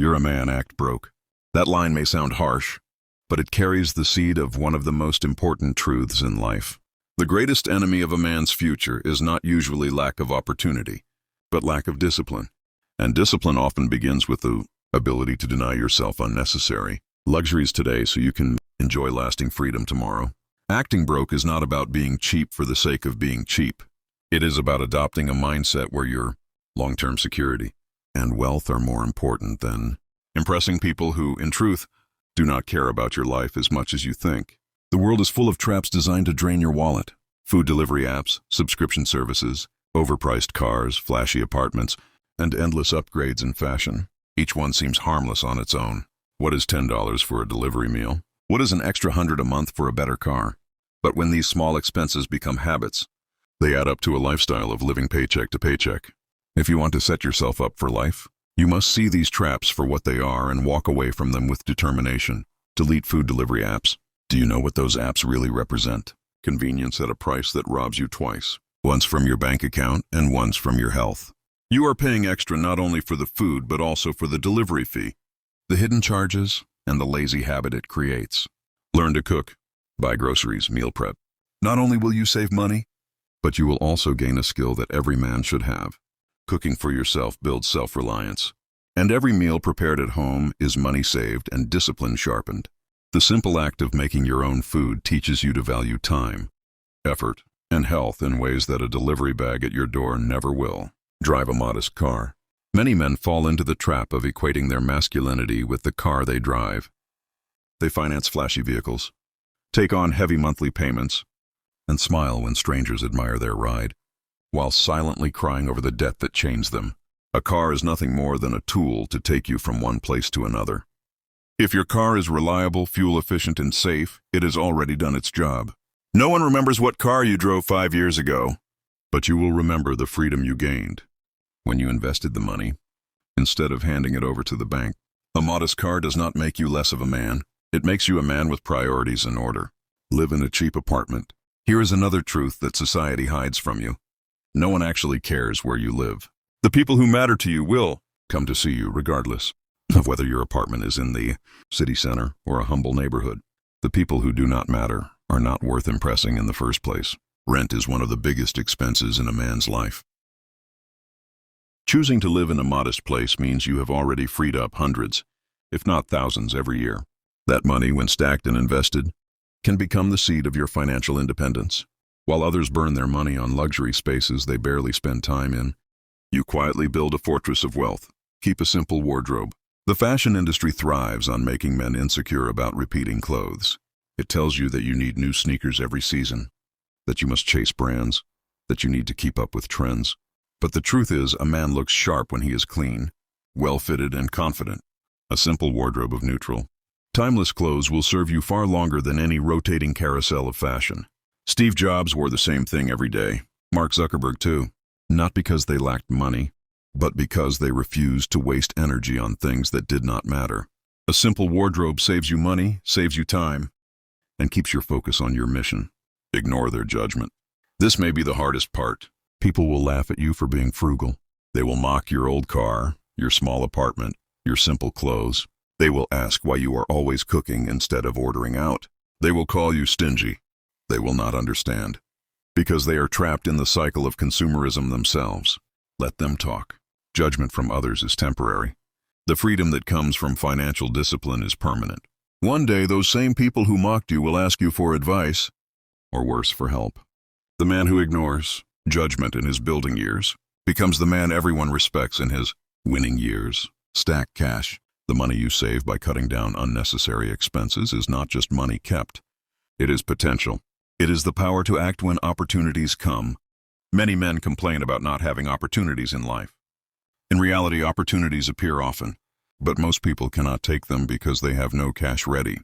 You're a man, act broke. That line may sound harsh, but it carries the seed of one of the most important truths in life. The greatest enemy of a man's future is not usually lack of opportunity, but lack of discipline. And discipline often begins with the ability to deny yourself unnecessary luxuries today so you can enjoy lasting freedom tomorrow. Acting broke is not about being cheap for the sake of being cheap. It is about adopting a mindset where your long-term security and wealth are more important than impressing people who, in truth, do not care about your life as much as you think. The world is full of traps designed to drain your wallet. Food delivery apps, subscription services, overpriced cars, flashy apartments, and endless upgrades in fashion. Each one seems harmless on its own. What is $10 for a delivery meal? What is an extra $100 a month for a better car? But when these small expenses become habits, they add up to a lifestyle of living paycheck to paycheck. If you want to set yourself up for life, you must see these traps for what they are and walk away from them with determination. Delete food delivery apps. Do you know what those apps really represent? Convenience at a price that robs you twice. Once from your bank account and once from your health. You are paying extra not only for the food but also for the delivery fee, the hidden charges, and the lazy habit it creates. Learn to cook. Buy groceries, meal prep. Not only will you save money, but you will also gain a skill that every man should have. Cooking for yourself builds self-reliance. And every meal prepared at home is money saved and discipline sharpened. The simple act of making your own food teaches you to value time, effort, and health in ways that a delivery bag at your door never will. Drive a modest car. Many men fall into the trap of equating their masculinity with the car they drive. They finance flashy vehicles, take on heavy monthly payments, and smile when strangers admire their ride, while silently crying over the debt that chains them. A car is nothing more than a tool to take you from one place to another. If your car is reliable, fuel-efficient, and safe, it has already done its job. No one remembers what car you drove 5 years ago, but you will remember the freedom you gained when you invested the money instead of handing it over to the bank. A modest car does not make you less of a man. It makes you a man with priorities in order. Live in a cheap apartment. Here is another truth that society hides from you. No one actually cares where you live. The people who matter to you will come to see you regardless of whether your apartment is in the city center or a humble neighborhood. The people who do not matter are not worth impressing in the first place. Rent is one of the biggest expenses in a man's life. Choosing to live in a modest place means you have already freed up hundreds, if not thousands, every year. That money, when stacked and invested, can become the seed of your financial independence. While others burn their money on luxury spaces they barely spend time in, you quietly build a fortress of wealth. Keep a simple wardrobe. The fashion industry thrives on making men insecure about repeating clothes. It tells you that you need new sneakers every season, that you must chase brands, that you need to keep up with trends. But the truth is, a man looks sharp when he is clean, well-fitted, and confident. A simple wardrobe of neutral, timeless clothes will serve you far longer than any rotating carousel of fashion. Steve Jobs wore the same thing every day. Mark Zuckerberg too. Not because they lacked money, but because they refused to waste energy on things that did not matter. A simple wardrobe saves you money, saves you time, and keeps your focus on your mission. Ignore their judgment. This may be the hardest part. People will laugh at you for being frugal. They will mock your old car, your small apartment, your simple clothes. They will ask why you are always cooking instead of ordering out. They will call you stingy. They will not understand, because they are trapped in the cycle of consumerism themselves. Let them talk. Judgment from others is temporary. The freedom that comes from financial discipline is permanent. One day, those same people who mocked you will ask you for advice, or worse, for help. The man who ignores judgment in his building years becomes the man everyone respects in his winning years. Stack cash. The money you save by cutting down unnecessary expenses is not just money kept. It is potential. It is the power to act when opportunities come. Many men complain about not having opportunities in life. In reality, opportunities appear often, but most people cannot take them because they have no cash ready.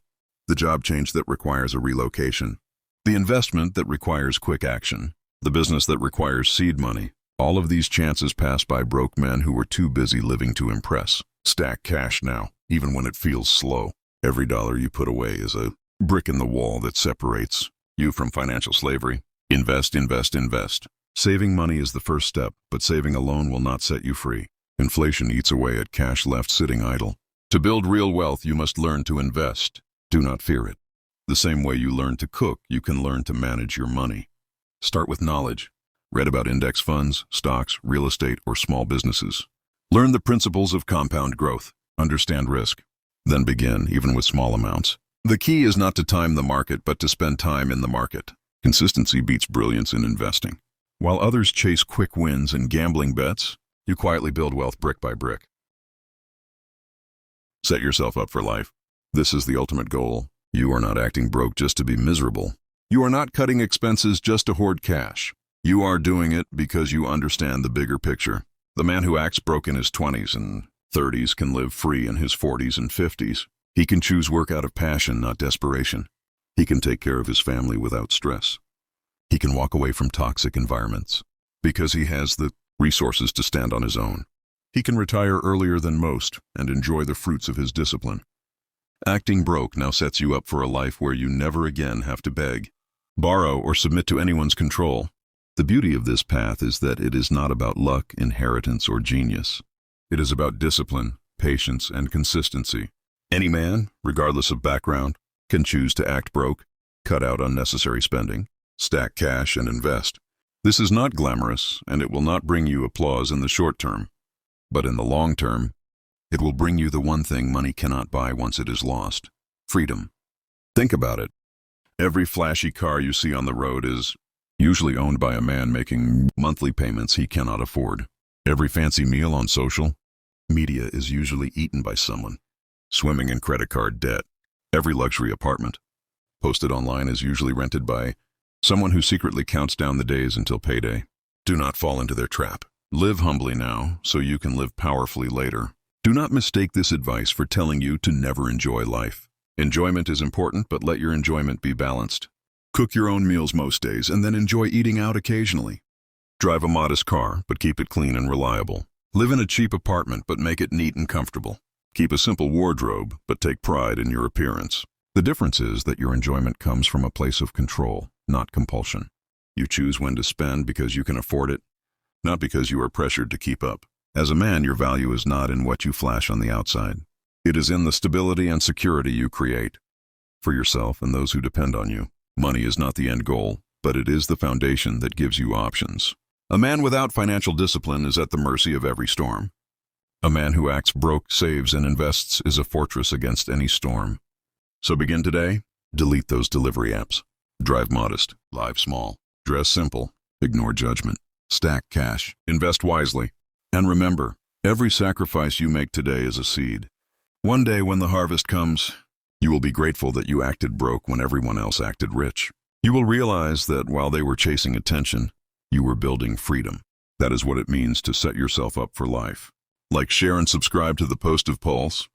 The job change that requires a relocation, the investment that requires quick action, the business that requires seed money. All of these chances pass by broke men who were too busy living to impress. Stack cash now, even when it feels slow. Every dollar you put away is a brick in the wall that separates you from financial slavery. Invest, invest, invest. Saving money is the first step, but saving alone will not set you free. Inflation eats away at cash left sitting idle. To build real wealth, you must learn to invest. Do not fear it. The same way you learn to cook, you can learn to manage your money. Start with knowledge. Read about index funds, stocks, real estate, or small businesses. Learn the principles of compound growth. Understand risk. Then begin, even with small amounts. The key is not to time the market, but to spend time in the market. Consistency beats brilliance in investing. While others chase quick wins and gambling bets, you quietly build wealth brick by brick. Set yourself up for life. This is the ultimate goal. You are not acting broke just to be miserable. You are not cutting expenses just to hoard cash. You are doing it because you understand the bigger picture. The man who acts broke in his 20s and 30s can live free in his 40s and 50s. He can choose work out of passion, not desperation. He can take care of his family without stress. He can walk away from toxic environments because he has the resources to stand on his own. He can retire earlier than most and enjoy the fruits of his discipline. Acting broke now sets you up for a life where you never again have to beg, borrow, or submit to anyone's control. The beauty of this path is that it is not about luck, inheritance, or genius. It is about discipline, patience, and consistency. Any man, regardless of background, can choose to act broke, cut out unnecessary spending, stack cash, and invest. This is not glamorous, and it will not bring you applause in the short term. But in the long term, it will bring you the one thing money cannot buy once it is lost: freedom. Think about it. Every flashy car you see on the road is usually owned by a man making monthly payments he cannot afford. Every fancy meal on social media is usually eaten by someone swimming in credit card debt. Every luxury apartment posted online is usually rented by someone who secretly counts down the days until payday. Do not fall into their trap. Live humbly now so you can live powerfully later. Do not mistake this advice for telling you to never enjoy life. Enjoyment is important, but let your enjoyment be balanced. Cook your own meals most days and then enjoy eating out occasionally. Drive a modest car, but keep it clean and reliable. Live in a cheap apartment, but make it neat and comfortable. Keep a simple wardrobe, but take pride in your appearance. The difference is that your enjoyment comes from a place of control, not compulsion. You choose when to spend because you can afford it, not because you are pressured to keep up. As a man, your value is not in what you flash on the outside. It is in the stability and security you create for yourself and those who depend on you. Money is not the end goal, but it is the foundation that gives you options. A man without financial discipline is at the mercy of every storm. A man who acts broke, saves, and invests is a fortress against any storm. So begin today. Delete those delivery apps. Drive modest. Live small. Dress simple. Ignore judgment. Stack cash. Invest wisely. And remember, every sacrifice you make today is a seed. One day when the harvest comes, you will be grateful that you acted broke when everyone else acted rich. You will realize that while they were chasing attention, you were building freedom. That is what it means to set yourself up for life. Like, share, and subscribe to the Post of Pulse.